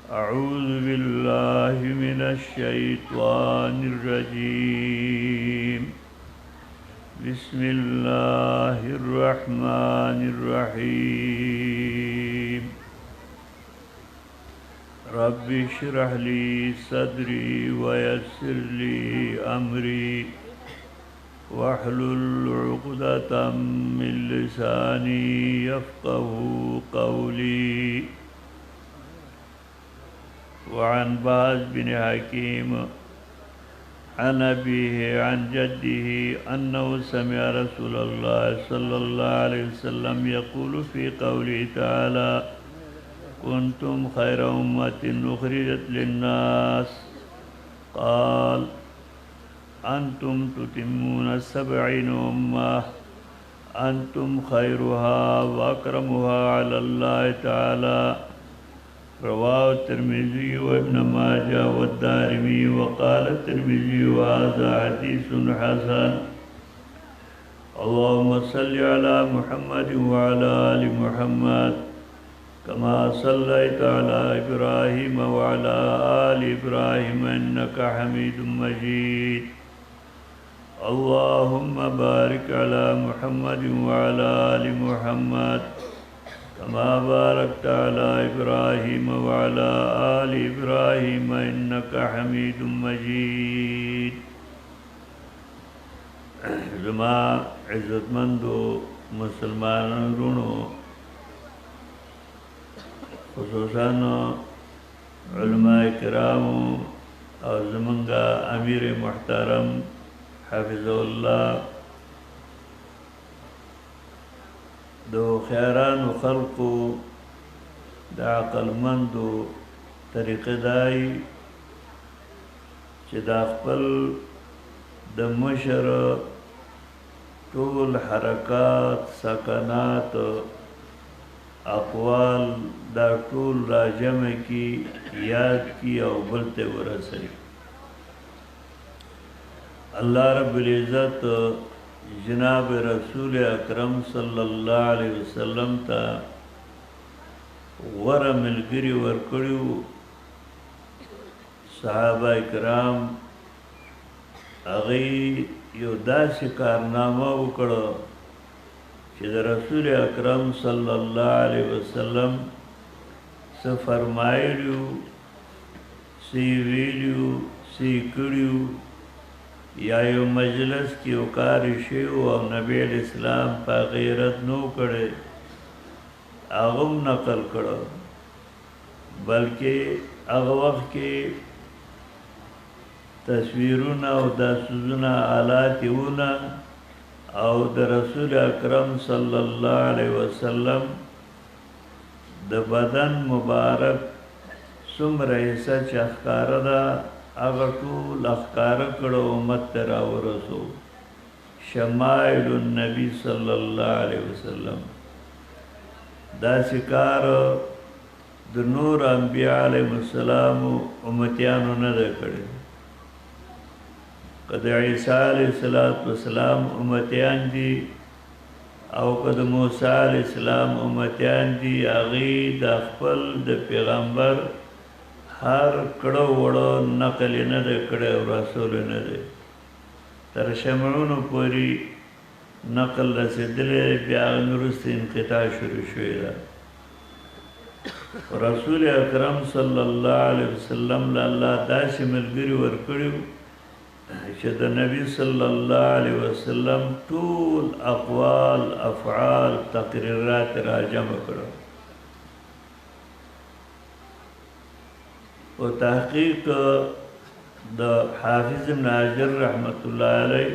أعوذ بالله من الشيطان الرجيم بسم الله الرحمن الرحيم رب اشرح لي صدري ويسر لي أمري واحلل عقدة من لساني يفقه قولي وعن باز بن حكيم عن أبيه عن جده أنه سمع رسول الله صلى الله عليه وسلم يقول في قوله تعالى كنتم خير أمة أخرجت للناس قال أنتم تتمون السبعين أمة أنتم خيرها وأكرمها على الله تعالى رواه الترمذي وابن ماجه والدارمي وقال الترمذي وهذا حديث حسن اللهم صل على محمد وعلى آل محمد كما صليت على إبراهيم وعلى آل إبراهيم إنك حميد مجيد اللهم بارك على محمد وعلى آل محمد كما باركت على إبراهيم وعلى آل إبراهيم إنك حميد مجيد زما عزتمندو مسلمانانو خصوصاً علماء کرامو او زمنگا امیر محترم حافظ الله دو خیران و خلقو دا عقلمندو طریقه دای چې دا خپل د مشر ټول حرکات سکنات اقوال دا ټول راجمع کی یاد کی او بلته ورسوي الله رب العزت جناب رسول اکرم صلی اللہ علیہ وسلم تا غره ملګری ورکړو صحابه کرام هغه یو داسې کارنامه وکړو چې د رسول اکرم صلی الله علیه وسلم څه فرمایلیو څه ویلیو څه کړیو یا یو مجلس کی وکاری شیو او نبی اسلام په غیرت نو کړي هغه نقل کړه بلکې هغه وخت کې تصویرونه او داسونه آلات ونه او د رسول اکرم صلی الله علیه وسلم د بدن مبارک څومره حصہ چخکار ده هغه ټول اخکار کړو امت ته راورسو شمائل النبی صلی الله علیه وسلم دا شکار د نور انبیاء علیهم السلام امتیانو نه ده کړی که د عیسی علیه السلام امتیان دي او که د موسی علیه السلام امتیان دي هغوی د خپل د پیغمبر هر کړه وړه نقل نه ده کړی او رسول نه دی تر شمعونو پورې نقل رسېدلی بیا هغه وروسته انقطاع شروع شوې ده رسول اکرم صلی الله علیه وسلم له الله داسې ملګري ورکړي چې د نبي صلی الله علیه وسلم ټول اقوال افعال تقریرات راجمع کړو و تحقیق د حافظ ابن حجر رحمت الله علیه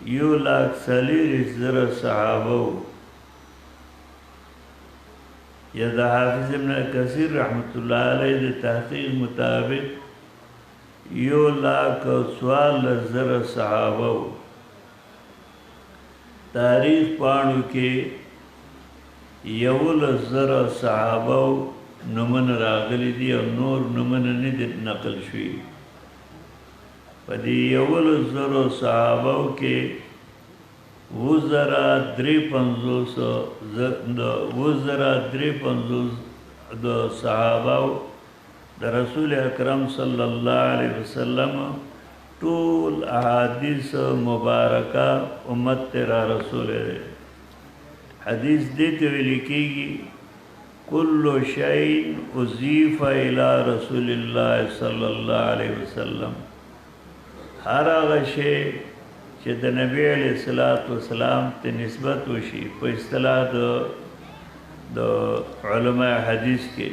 1,40,000 صحابه یا د حافظ ابن کثیر رحمت الله علیه د تحقیق مطابق 1,14,000 صحابه تاریخ پاڼو کې 11,000 صحابه نمن راغلی دی او نور نمن نه دي نقل شوي په دې 11,000 صحابه کې وزرا 53 وزرا 53 د صحابه د رسول اکرم صلی الله علیه وسلم ټول احادیث مبارکه امت تیرا رسول حدیث دیتے ہوئے لکھی گی کل شیء اضیف الی رسول اللہ صلی اللہ علیہ وسلم ہر هغه شی چې د نبی علیہ الصلوۃ والسلام ته نسبت وشي په اصطلاح د علماء حدیث کې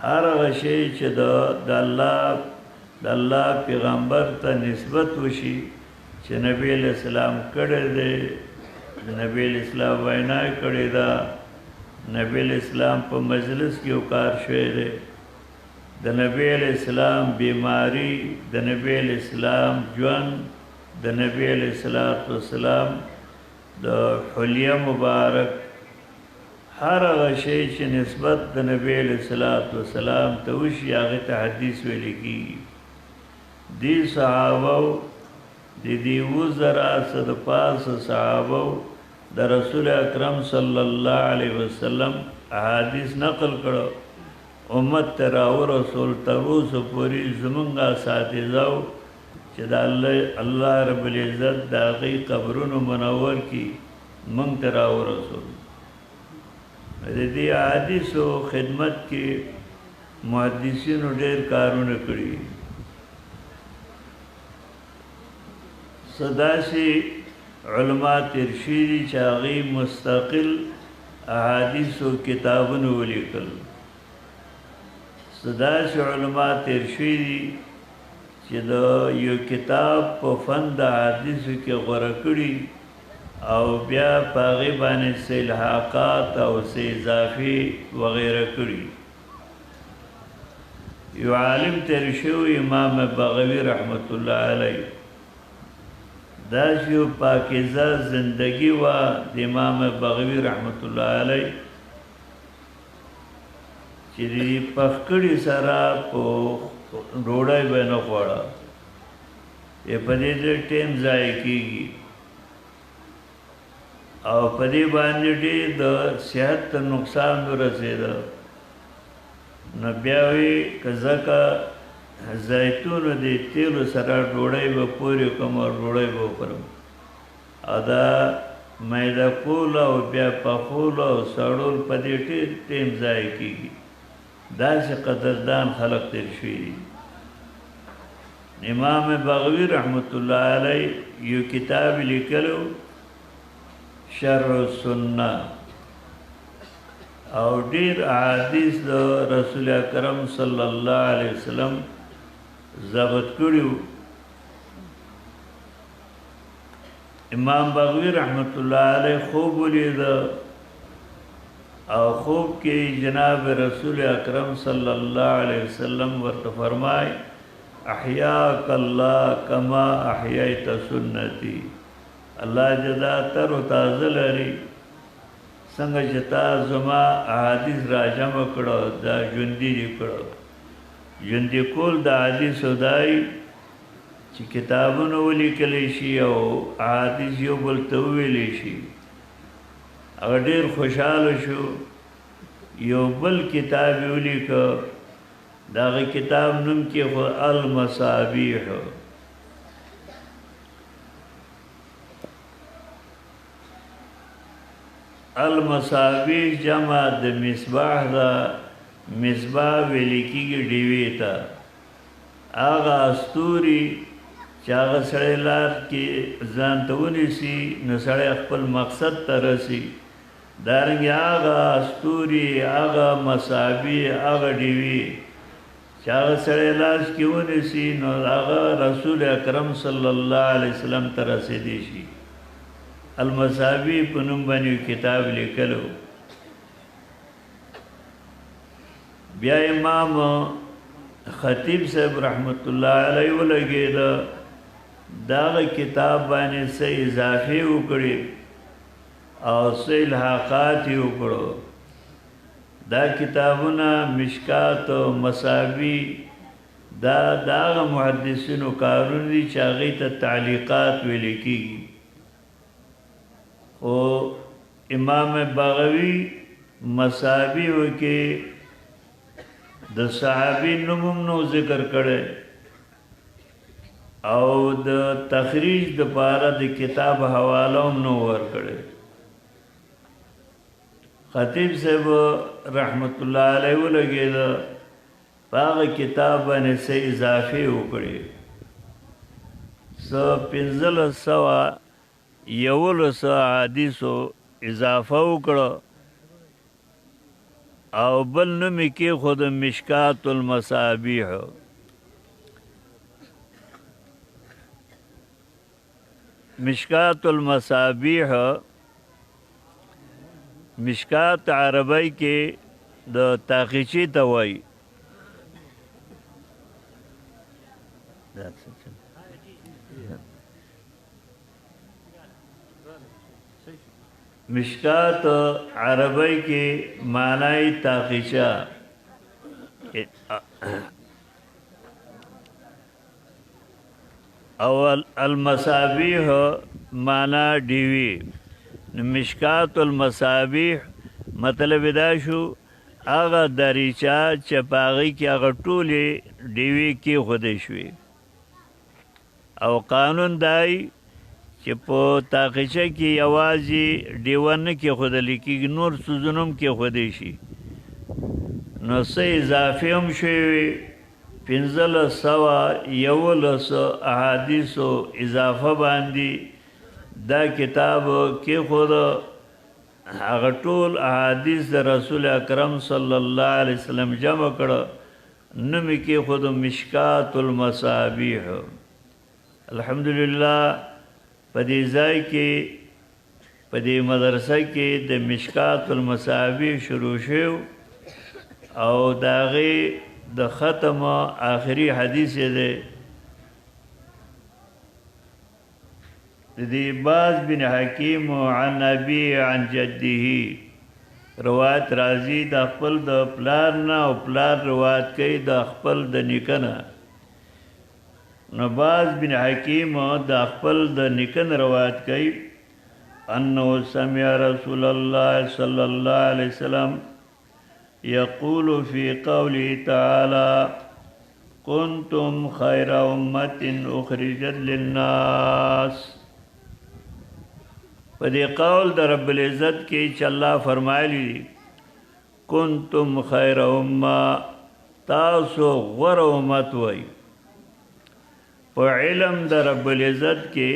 هر هغه شی چې د الله پیغمبر ته نسبت وشي چې نبی علیہ السلام کړی دی نبی علیہ السلام وینا کړی ده نبی علیہ السلام په مجلس کې وکار شوی دی د نبی علیہ السلام بیماری د نبی علیہ السلام ژوند د نبی علیہ السلام د حلیه مبارک هر هغه شی چې نسبت د نبی علیہ السلام ته وشي هغه ته حدیث ویل کېږي دې صحابه د دې وزرا صد پاس صحابه د رسول اکرم صلی الله علیه وسلم احادیث نقل کړو امت تراو رسول تروس پوری زمونگا ساتیزاو چې د الله رب العزت د هغې قبرونو منور کی مونږ تراو رسول د دې احادیثو خدمت کې محدثینو ډېر کارونه کړي صداسي علما تیر شوي دي چې هغې مستقل احادیثو کتابونه ولیکل صداسي علما تیر شوي دي چې د یو کتاب په فن د حدیثو کې غوره کړي او بیا په هغې باندې څه الحاقات او څه اضافي وغیره کړي یو عالم تیر شوی امام بغوی رحمت الله علیه دا یو پاکیزه زندگی و د امام بغوی رحمت الله علیه چې د پخکړې سره په ډوډۍ به نه خوړه په دې ټیم ضایع کېږي او په دې باندې ډېر د صحت ته نقصان ورسېده نو بیا وایي که ځکه زیتونو د تیلو سره ډوډۍ به پورې کوم او ډوډۍ به وخورم او دا میده کول او بیا پخول او سړول په دې ټیم ضایع کېږي داسې قدردان خلق تیر شوي دي امام بغوی رحمت الله علیه یو کتاب لیکلو شرح السنه او ډیر احادیث د رسول اکرم صلی الله علیه وسلم ضبط کړیو امام بغوی رحمت الله علیه خوب ولید او خوب کې جناب رسول اکرم صلی الله علیه وسلم ورته فرمای احیاک الله کما احییت سنتی الله جدا تر و تازه لري څنګه چې تا زما احادیث راجمع کړو دا ژوندي کړو ژوندي کول د حدیثو دای چې کتابونه ولیکلی شي او احادیث یو بل ته وویلی شي هغه ډېر خوشحاله شو یو بل کتاب یې ولیکه د هغه کتاب نوم کې خو المصابیح المصابیح جمع د مصباح ده مصباح ویل کېږي ډیوې ته هغه استوري چې هغه سړی لار کې ځان ته ونیسي نو سړی خپل مقصد ته رسي دارنګې هغه استوري هغه مصابیح هغه ډیوې چې هغه سړی لاس کې ونیسي نو هغه رسول اکرم صلی الله علیه وسلم ته رسېدی شي المصابیح په نوم باندې کتاب لیکلو بیا امام خطیب صاحب رحمت الله علیه ولګید داغه کتاب باندې څه اضافه وکړي او څه الحاقات وکړو دا کتابونه مشکات او مصابیح دا داغه محدثینو کارونه دي چې هغې ته تعلیقات ویل کېږي او امام بغوی مصابیح کې د صحابي نوم هم نو ذکر کړی او د تخریج د پاره د کتاب حواله هم نو ورکړی خطیب صاحب رحمت الله علیه ولګید هغه کتاب باندې څه اضافه وکړي څه 1511 حدیثو اضافه وکړه او بل نوم کې خود مشکات المصابیح مشکات المصابیح مشکات عربی کې د تاقیچی ته وایي مشکات عربی کې معنی تاقیچه او المصابیح معنی ډیوی مشکات المصابیح مطلب دا شو هغه دریچه چې پاغي کې هغه ټولې ډیوی کې خوده شوي او قانون دای چې په تاقیچه کې یوازې ډیوان نه کې خوده لیکي نور سوزنوم کې خوده شي نو څه اضافه هم شوي 1511 احادیثو اضافه باندې دا کتاب کې خود هغه ټول احادیث د رسول اکرم صلی الله علیه وسلم جمع کړه نوم کې خود مشکات المصابیح الحمدلله په دې ځای کې په دې مدرسه کې د مشکات المصابیح شروع شو او داغه د ختم آخری حدیث ده دی باز بن حکیم عن ابي عن جده روایت راضی د خپل د پلار نه او پلار روایت کوي د خپل د نیکنه نو باز بن حکیم د خپل د نیکن روایت کوي انه سمع رسول الله صلی الله علیه وسلم يقول في قوله تعالى كنتم خير أمة أخرجت للناس پدې قول د رب العزت کې چې الله فرمایلی كنتم خير أمة تاسو غوره امت وای په علم د رب العزت کې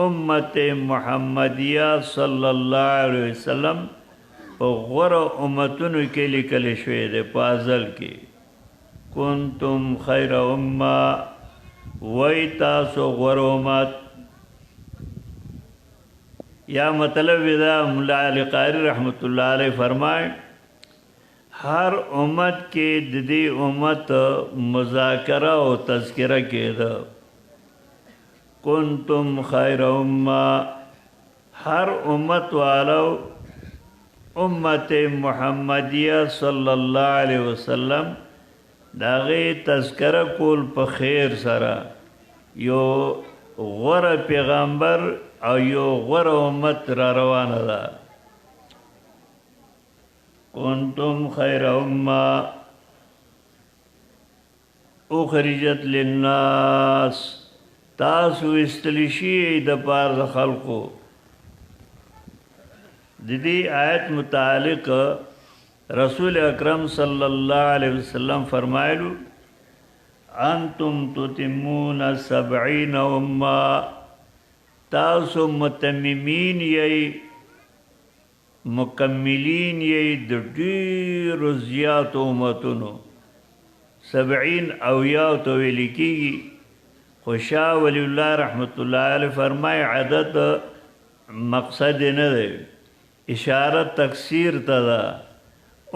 امت محمدیه صلی الله علیه وسلم په غوره امتونو کې لیکل شوی دی په ازل کې کنتم خیر امه وای تاسو غوره امت یا مطلب دا مولا علی قاری رحمت الله علیه فرمای هر امت کې د دې امت مذاکره او تذکرہ کېده کنتم خیر امه هر امت والو امت محمدیه صلی الله علیه وسلم داغه تذکرہ کول په خیر سره یو غوره پیغمبر او یو غوره امت را روانه ده کنتم خیر امه اخرجت للناس تاسو استلیشی د پار د خلقو د دې آیت متعلق رسول اکرم صلی الله علیه وسلم فرمایلو انتم تتمون 70 امه تاسو متممین یی مکملین یی د ډیرو زیات امتونو 70 اویا تو لیکي خوشا ولی الله رحمت الله علیه فرمای عدد مقصد نه دی اشاره تکثیر تدا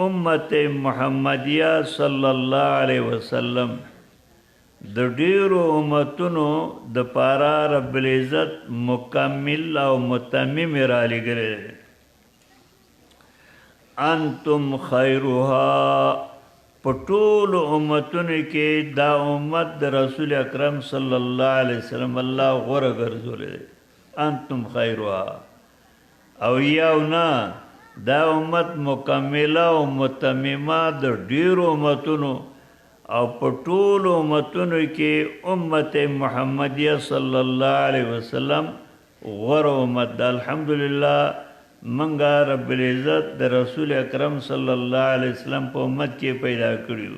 امت محمدیه صلی الله علیه وسلم د ډیرو امتونو د پارا رب العزت مکمل او متمم را لګره انتم خیرها پټول امتونو کې دا امت د رسول اکرم صلی الله علیه وسلم الله غوړه ګرځولې انتم خیرها او یاونا دا امت مکمله او متممه د ډیرو امتونو او په ټولو امتونو کې امت محمدیه صلی الله علیه وسلم غوره امت ده. الحمدلله منګه رب العزت د رسول اکرم صلی الله علیه وسلم په امت کې پیدا کړیو.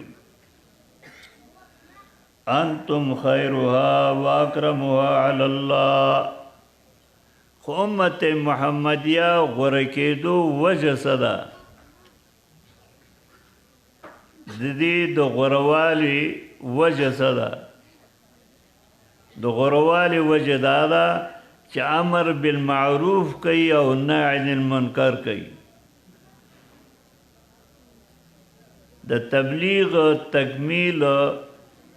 انتم خیرها واکرمها علی الله. خو امت محمدیه غوره کېدو وجه څه ده؟ د دې د غوروالي وجه څه ده؟ د غوروالي وجه دا ده چې امر بالمعروف کوي او نهی عن المنکر کوي. د تبلیغ تکمیل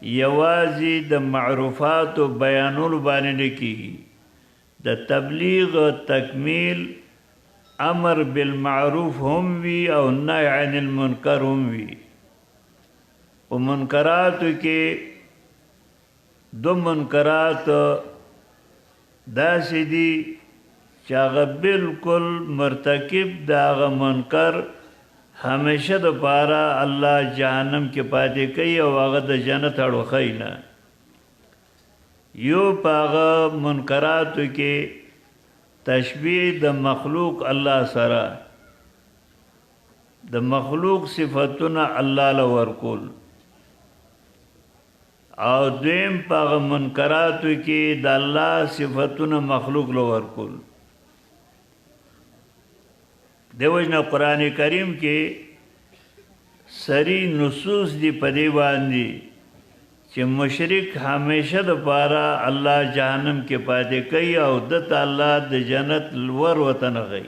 یوازې د معروفات او بیانولو باندې نه کیږي. د تبلیغ تکمیل امر بالمعروف هم وي او نهی عن المنکر هم وي. په منکراتو کې دو منکرات داسې دي چې هغه بالکل مرتکب د هغه منکر همیشه دپاره الله جهنم کې پاتې کوي او هغه د جنت اړوخی نه. یو په هغه منکراتو کې تشبیه د مخلوق الله سره، د مخلوق صفتونه الله له ورکول، او دویم په هغه منکراتو کې د الله صفتونه مخلوق له ورکول. دیو جنا قرآن کریم کې سری نصوص دی په دې باندې چې مشرک همیشه دپاره الله جهنم کې پاتې کوي او دته الله د جنت ور وطن غي.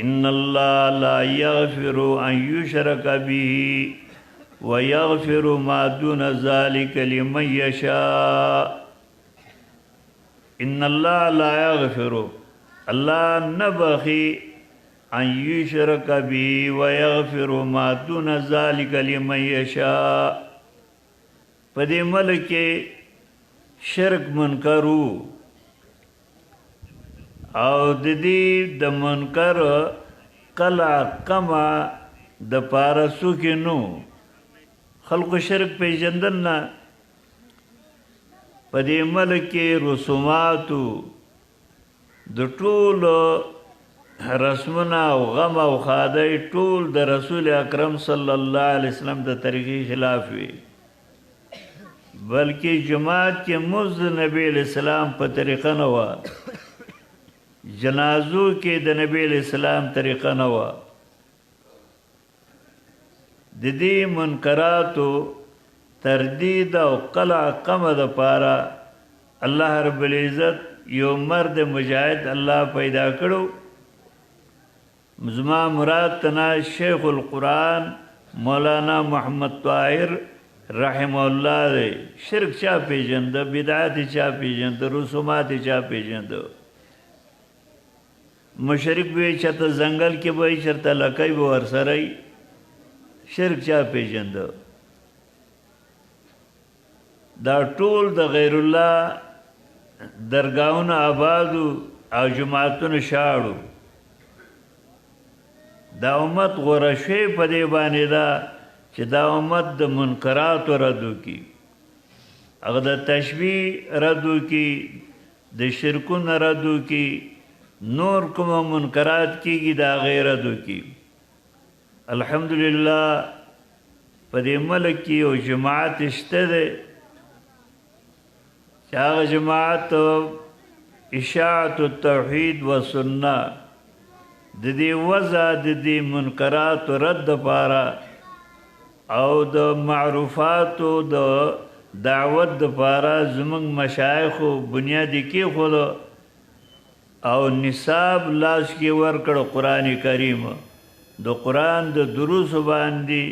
ان الله لا یغفر ان یشرک به ویغفر ما دون ذلك لمن یشاء. ان الله لا یغفر، الله نبخي ان یشرک به ویغفر ما دون ذلك لمن یشاء. په دې ملک کې شرک منکرو او د دې د منکر قلع کما د پارسو کې نو خلق شرک پیژندل نه. په دې ملک کې رسوماتو د ټولو رسمونه او غم او خادی ټول د رسول اکرم صلی الله علیه وسلم د طریقې خلاف وي، بلکې جماعت کې مزد نبی علیہ السلام په طریقه نه وه، جنازو کې د نبی علیہ السلام طریقه نه وه. د دې منکراتو تردید او قلع قمه دپاره الله رب العزت یو مرد مجاهد الله پیدا کړو. زما مراد تنا شیخ القرآن مولانا محمد طاهر رحم الله دی. شرک چا پیژنده، بدعات چا پیژنده، رسومات چا پیژنده. مشرک به چرته ځنګل کې به چرته لکۍ به ورسره شرک چا پیژنده. دا ټول د غیر الله درگاهونه آبادو او جماعتونه شاړو. دا امت غوره شوی په دې باندې ده چې دا امت د منکراتو ردو کی، هغه د تشبیه ردو کی، د شرکونه ردو کی، نور کومه منکرات کیږي دا غیر ردو کی. الحمدلله په دې ملک کې یو جماعت شته دی چې هغه جماعت اشاعت التوحید و سنه د دې وضع د دې منکرات رد دپاره او د معروفاتو د دعوت دپاره زمونږ مشایخو بنیادی کېښود او نصاب لاس کې ورکړ قرآن کریم. د قرآن د دروسو باندې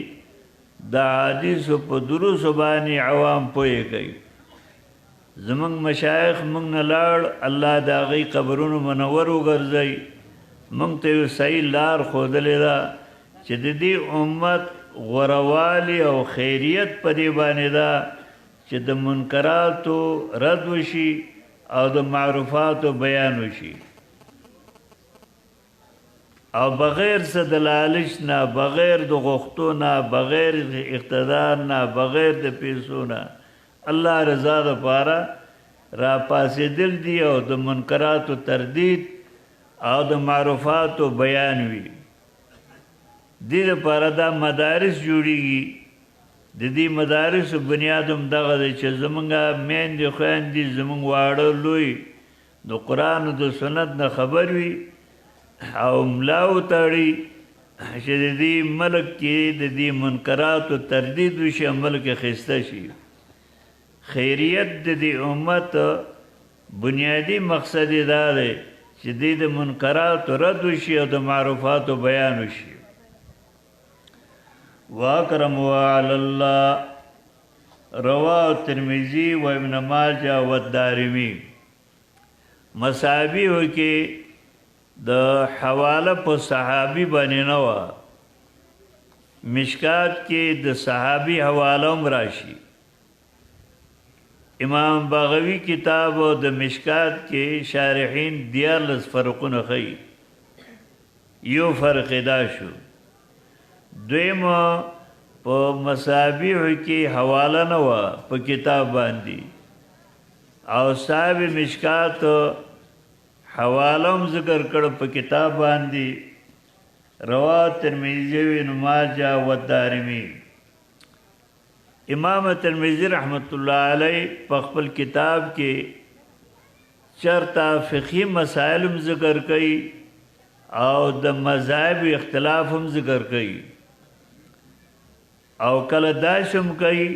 د حدیثو په دروسو باندې عوام پوهې کوي. زمونږ مشایخ مونږ نه لاړ، الله د هغوی قبرونو منور وګرځوي. مونږ ته یو صحیح لار ښودلې ده چې د دې امت غوروالي او خیریت په دې باندې ده چې د منکراتو رد وشي او د معروفاتو بیان وشي. او بغیر څه د لالچ نه، بغیر د غوښتو نه، بغیر د اقتدار نه، بغیر د پیسو نه الله رضا دپاره را پاسېدل دي او د منکراتو تردید او د معروفاتو بیان وي. دې دپاره دا مدارس جوړیږي. د دې مدارسو بنیاد هم دغه دی چې زمونږ میندې خویندې زمونږ واړه لوی د قرآن او د سنت نه خبر وي او ملا وتړي چې د دې ملک کې د دې منکراتو تردید وشي او ملک ښایسته شي. خیریت د دې امت بنیادی مقصد یې دا دی چې دې د منکراتو رد وشي او د معروفاتو بیان وشي. واکرم علی الله رواه ترمذی و ابن ماجه و الدارمی. مصابیح کې د حواله په صحابي باندې نه وه، مشکات کې د صحابي حواله هم راشي. امام بغوی کتاب د مشکات کې شارحین 14 فرقونه ښیي. یو فرق دا شو. دویم په مصابیح کې حواله نه وه په کتاب باندې، او صاحب مشکات حواله هم ذکر کړ په کتاب باندې. رواه ترمذی و ابن ماجه و الدارمی. امام ترمذی رحمت الله علیه په خپل کتاب کې چرته فقهي مسائل هم ذکر کوي او د مذاهب اختلاف هم ذکر کوي، او کله داشم کوي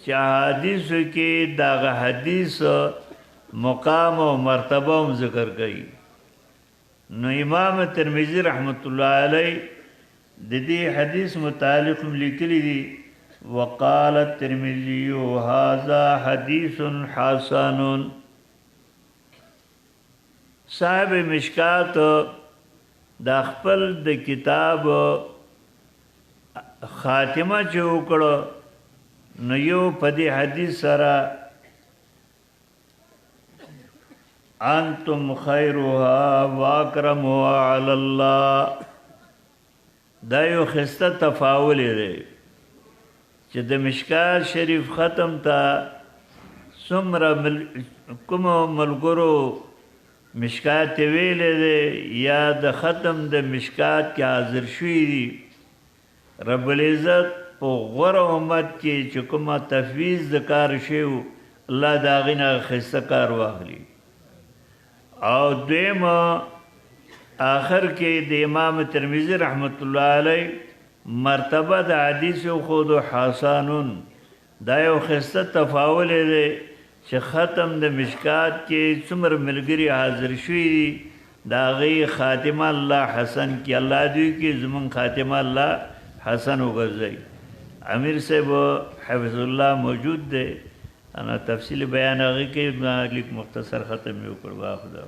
چې حدیثو کې دغه حدیث مقام او مرتبه هم ذکر کوي. نو امام ترمذی رحمت الله علیه د دې حدیث متعلق لیکلی دی وقال الترمذی هذا حدیث حسن. صاحب مشکات د خپل د کتاب خاتمه چې وکړو نو یو په دې حدیث سره انتم خیرها واکرمها علی الله دا یو خسته تفاول دی چې د مشکات شریف ختم ته څومره کوم ملګرو مشکات ویلې دی یا د ختم د مشکات کې حاضر شوي دي. رب العزت په غوره امت کې چې کومه تفویض د کار شوی الله د هغې نه ښایسته کار واخلي. او دویم آخر کې د امام ترمذی رحمت الله علیه مرتبه د حدیث خود حسنون دا یو ښایسته تفاول دی چې ختم د مشکات کې څومره ملګري حاضر شوي دي د هغې خاتمه الله حسن کې. الله دوی کې زمونږ خاتمه الله حسن وګرځوي. امیر صاحب حفظ الله موجود دی، انا تفصیل بیان هغې کې لیک مختصر ختم یې وکړ. خدا